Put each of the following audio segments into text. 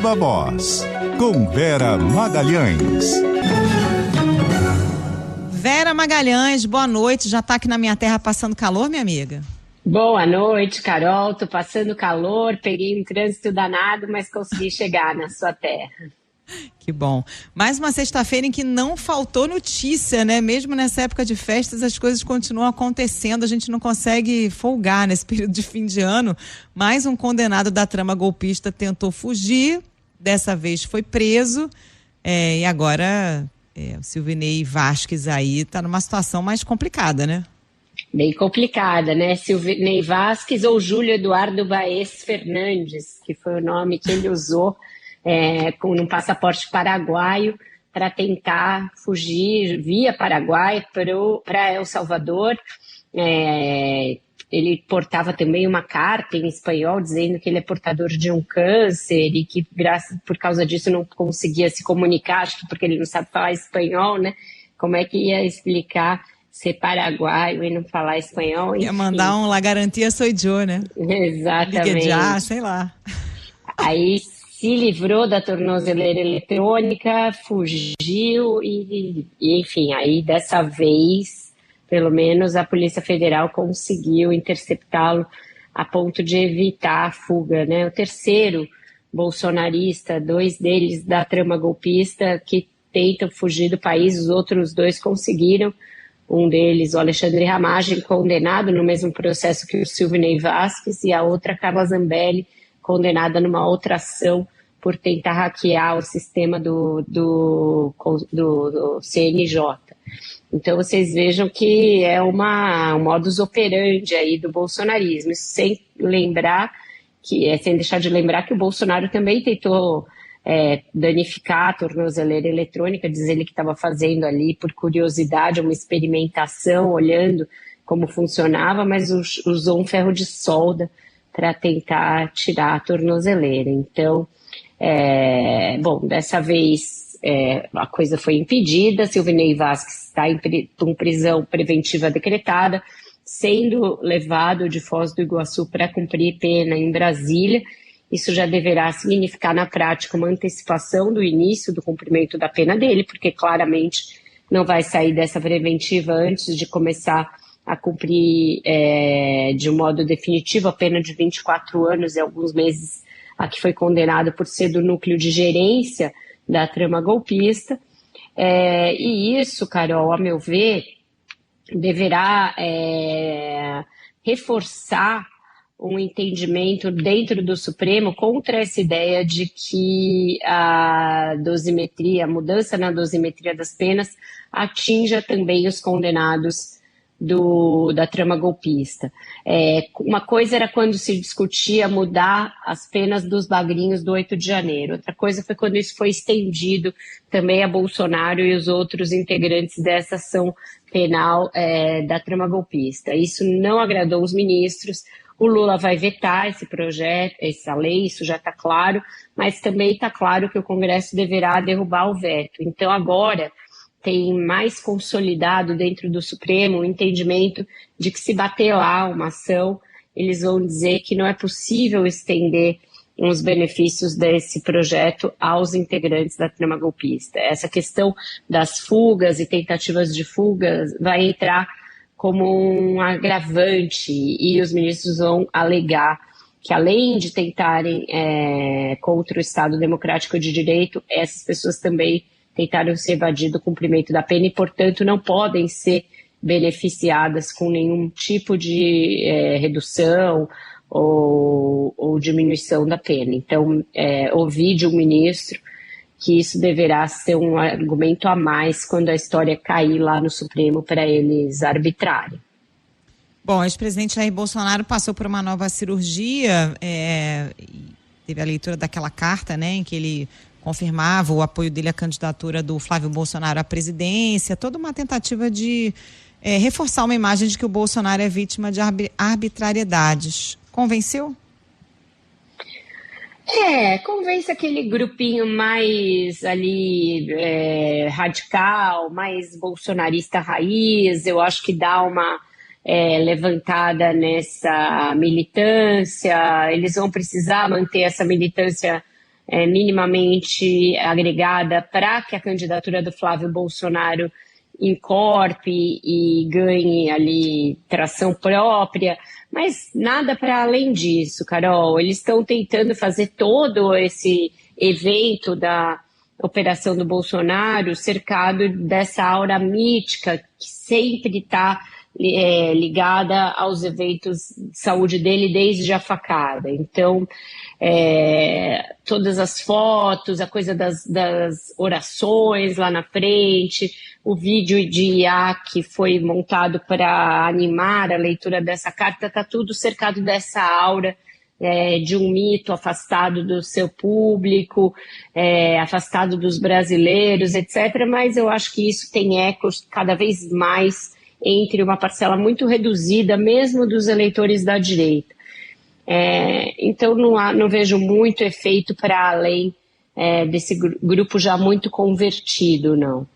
Viva Voz, com Vera Magalhães. Vera Magalhães, boa noite. Já tá aqui na minha terra passando calor, minha amiga? Boa noite, Carol. Tô passando calor, peguei um trânsito danado, mas consegui chegar na sua terra. Que bom. Mais uma sexta-feira em que não faltou notícia, né? Mesmo nessa época de festas, as coisas continuam acontecendo. A gente não consegue folgar nesse período de fim de ano. Mais um condenado da trama golpista tentou fugir. Dessa vez foi preso. E agora o Silvinei Vasquez aí está numa situação mais complicada, né? Bem complicada, né? Silvinei Vasquez ou Júlio Eduardo Baez Fernandes, que foi o nome que ele usou com um passaporte paraguaio para tentar fugir via Paraguai para El Salvador. Ele portava também uma carta em espanhol dizendo que ele é portador de um câncer e que por causa disso não conseguia se comunicar, acho que porque ele não sabe falar espanhol, né? Como é que ia explicar ser paraguaio e não falar espanhol? Enfim. Ia mandar um La Garantia Soy Yo, né? Exatamente. Já, sei lá. Aí se livrou da tornozeleira eletrônica, fugiu e enfim, aí dessa vez, pelo menos a Polícia Federal conseguiu interceptá-lo a ponto de evitar a fuga, né? O terceiro bolsonarista, 2 deles da trama golpista que tentam fugir do país, os outros 2 conseguiram. Um deles, o Alexandre Ramagem, condenado no mesmo processo que o Silvinei Vasquez, e a outra, Carla Zambelli, condenada numa outra ação por tentar hackear o sistema do CNJ. Então vocês vejam que é um modus operandi aí do bolsonarismo, isso sem deixar de lembrar que o Bolsonaro também tentou danificar a tornozeleira eletrônica, diz ele que estava fazendo ali por curiosidade, uma experimentação, olhando como funcionava, mas usou um ferro de solda para tentar tirar a tornozeleira. Então, dessa vez a coisa foi impedida, Silvinei Vasquez está com prisão preventiva decretada, sendo levado de Foz do Iguaçu para cumprir pena em Brasília. Isso já deverá significar na prática uma antecipação do início do cumprimento da pena dele, porque claramente não vai sair dessa preventiva antes de começar a cumprir de um modo definitivo a pena de 24 anos e alguns meses a que foi condenado por ser do núcleo de gerência da trama golpista. E isso, Carol, a meu ver, deverá reforçar um entendimento dentro do Supremo contra essa ideia de que a mudança na dosimetria das penas atinja também os condenados da trama golpista. Uma coisa era quando se discutia mudar as penas dos bagrinhos do 8 de janeiro. Outra coisa foi quando isso foi estendido também a Bolsonaro e os outros integrantes dessa ação penal da trama golpista. Isso não agradou os ministros. O Lula vai vetar esse projeto, essa lei, isso já está claro, mas também está claro que o Congresso deverá derrubar o veto. Então agora tem mais consolidado dentro do Supremo o entendimento de que se bater lá uma ação, eles vão dizer que não é possível estender os benefícios desse projeto aos integrantes da trama golpista. Essa questão das fugas e tentativas de fugas vai entrar como um agravante e os ministros vão alegar que, além de tentarem contra o Estado Democrático de Direito, essas pessoas também tentaram se evadir do cumprimento da pena e, portanto, não podem ser beneficiadas com nenhum tipo de redução ou diminuição da pena. Então, ouvi de um ministro que isso deverá ser um argumento a mais quando a história cair lá no Supremo para eles arbitrarem. Bom, o ex-presidente Jair Bolsonaro passou por uma nova cirurgia, teve a leitura daquela carta, né, em que ele confirmava o apoio dele à candidatura do Flávio Bolsonaro à presidência, toda uma tentativa de reforçar uma imagem de que o Bolsonaro é vítima de arbitrariedades. Convenceu? Convence aquele grupinho mais ali radical, mais bolsonarista raiz. Eu acho que dá uma levantada nessa militância. Eles vão precisar manter essa militância minimamente agregada para que a candidatura do Flávio Bolsonaro encorpe e ganhe ali tração própria, mas nada para além disso, Carol. Eles estão tentando fazer todo esse evento da operação do Bolsonaro cercado dessa aura mítica que sempre está ligada aos eventos de saúde dele desde a facada. Então, todas as fotos, a coisa das orações lá na frente, o vídeo de IA que foi montado para animar a leitura dessa carta, está tudo cercado dessa aura de um mito afastado do seu público, afastado dos brasileiros, etc. Mas eu acho que isso tem ecos cada vez mais entre uma parcela muito reduzida, mesmo dos eleitores da direita. Então, não vejo muito efeito para além desse grupo já muito convertido, não.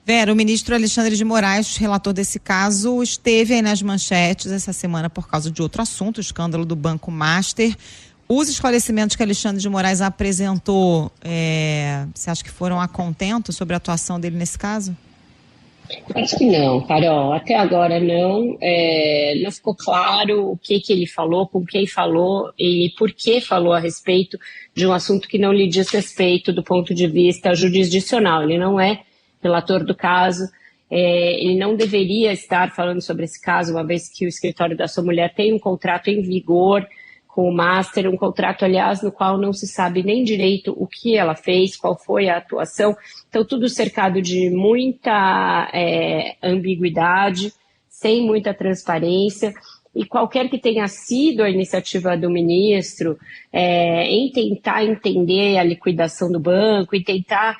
Vera, o ministro Alexandre de Moraes, relator desse caso, esteve aí nas manchetes essa semana por causa de outro assunto, o escândalo do Banco Master. Os esclarecimentos que Alexandre de Moraes apresentou, você acha que foram a contento sobre a atuação dele nesse caso? Acho que não, Carol. Até agora não. Não ficou claro o que ele falou, com quem falou e por que falou a respeito de um assunto que não lhe diz respeito do ponto de vista jurisdicional. Ele não é relator do caso, ele não deveria estar falando sobre esse caso, uma vez que o escritório da sua mulher tem um contrato em vigor com o Master, um contrato, aliás, no qual não se sabe nem direito o que ela fez, qual foi a atuação. Então, tudo cercado de muita ambiguidade, sem muita transparência, e qualquer que tenha sido a iniciativa do ministro em tentar entender a liquidação do banco e tentar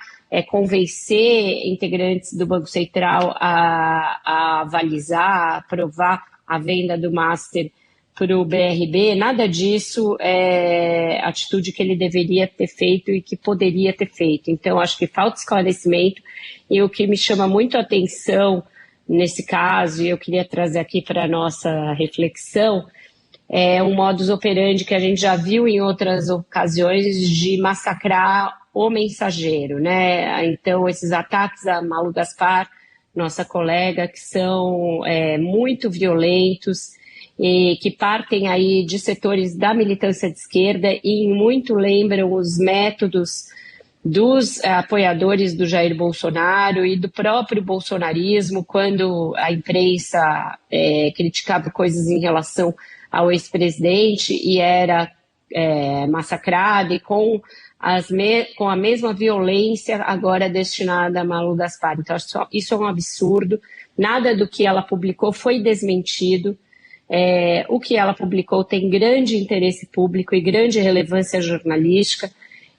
convencer integrantes do Banco Central a avalizar, a aprovar a venda do Master para o BRB, nada disso é atitude que ele deveria ter feito e que poderia ter feito. Então, acho que falta esclarecimento, e o que me chama muito a atenção nesse caso, e eu queria trazer aqui para a nossa reflexão, é um modus operandi que a gente já viu em outras ocasiões de massacrar o mensageiro, né? Então, esses ataques a Malu Gaspar, nossa colega, que são muito violentos e que partem aí de setores da militância de esquerda e muito lembram os métodos dos apoiadores do Jair Bolsonaro e do próprio bolsonarismo, quando a imprensa criticava coisas em relação ao ex-presidente e era massacrada, e com a mesma violência agora destinada a Malu Gaspar. Então, isso é um absurdo. Nada do que ela publicou foi desmentido. O que ela publicou tem grande interesse público e grande relevância jornalística,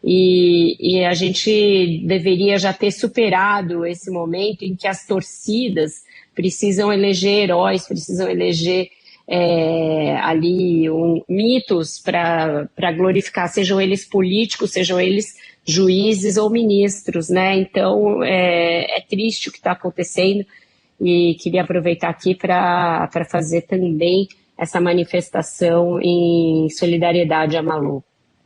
e a gente deveria já ter superado esse momento em que as torcidas precisam eleger heróis, precisam eleger mitos para glorificar, sejam eles políticos, sejam eles juízes ou ministros, né? Então, é triste o que está acontecendo, e queria aproveitar aqui para fazer também essa manifestação em solidariedade a Malu.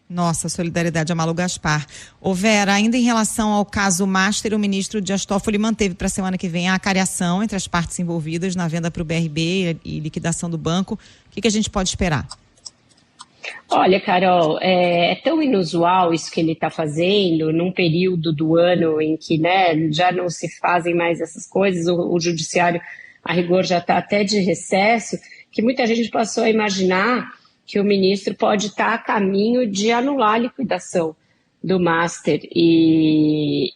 Nossa, solidariedade a Malu Gaspar. Ô Vera, ainda em relação ao caso Master, o ministro Dias Toffoli manteve para a semana que vem a acariação entre as partes envolvidas na venda para o BRB e liquidação do banco. O que a gente pode esperar? Olha, Carol, é tão inusual isso que ele está fazendo num período do ano em que, né, já não se fazem mais essas coisas, o judiciário, a rigor, já está até de recesso, que muita gente passou a imaginar que o ministro pode estar a caminho de anular a liquidação do Master, e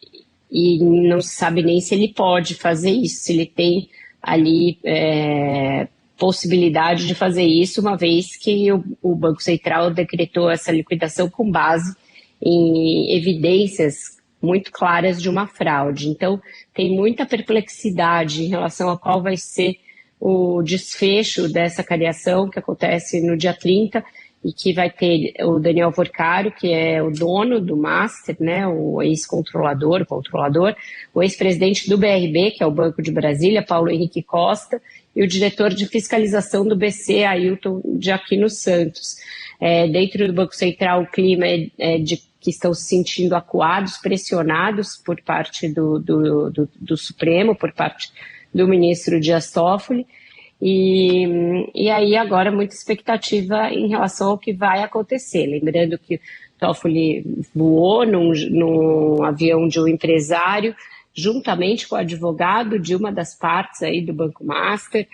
não se sabe nem se ele pode fazer isso, se ele tem ali possibilidade de fazer isso, uma vez que o Banco Central decretou essa liquidação com base em evidências muito claras de uma fraude. Então, tem muita perplexidade em relação a qual vai ser o desfecho dessa cariação, que acontece no dia 30, e que vai ter o Daniel Porcaro, que é o dono do Master, né, o ex-controlador, o ex-presidente do BRB, que é o Banco de Brasília, Paulo Henrique Costa, e o diretor de fiscalização do BC, Ailton de Aquino Santos. Dentro do Banco Central, o clima é de que estão se sentindo acuados, pressionados por parte do Supremo, por parte do ministro Dias Toffoli, e aí agora muita expectativa em relação ao que vai acontecer. Lembrando que Toffoli voou num avião de um empresário, juntamente com o advogado de uma das partes aí do Banco Master.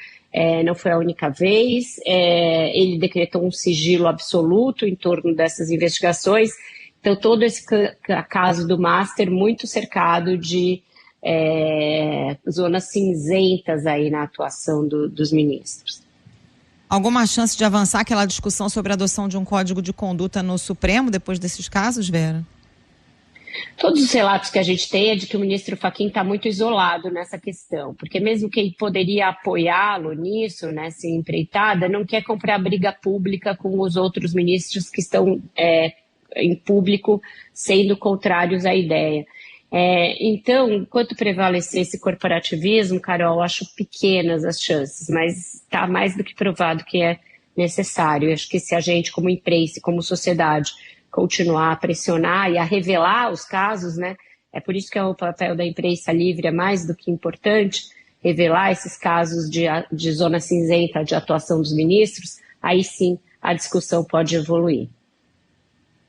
Não foi a única vez. Ele decretou um sigilo absoluto em torno dessas investigações. Então, todo esse caso do Master muito cercado de zonas cinzentas aí na atuação dos ministros. Alguma chance de avançar aquela discussão sobre a adoção de um código de conduta no Supremo depois desses casos, Vera? Todos os relatos que a gente tem é de que o ministro Fachin está muito isolado nessa questão, porque mesmo quem poderia apoiá-lo nisso, nessa empreitada, não quer comprar briga pública com os outros ministros que estão em público sendo contrários à ideia. Então, enquanto prevalecer esse corporativismo, Carol, acho pequenas as chances, mas está mais do que provado que é necessário. Eu acho que se a gente, como imprensa e como sociedade, continuar a pressionar e a revelar os casos, né? É por isso que o papel da imprensa livre é mais do que importante, revelar esses casos de zona cinzenta de atuação dos ministros, aí sim a discussão pode evoluir.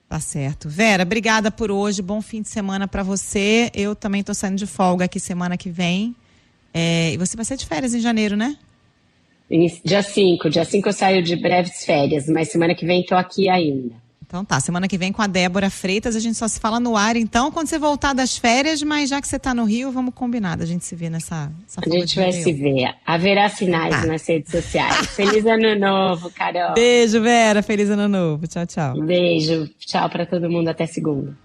Tá certo. Vera, obrigada por hoje, bom fim de semana para você. Eu também estou saindo de folga aqui semana que vem. E você vai sair de férias em janeiro, né? Dia 5 eu saio de breves férias, mas semana que vem estou aqui ainda. Então tá, semana que vem com a Débora Freitas, a gente só se fala no ar, então, quando você voltar das férias, mas já que você tá no Rio, vamos combinar, a gente se vê nessa A gente vai se ver, haverá sinais nas redes sociais. Feliz ano novo, Carol. Beijo, Vera, feliz ano novo, tchau, tchau. Beijo, tchau pra todo mundo, até segunda.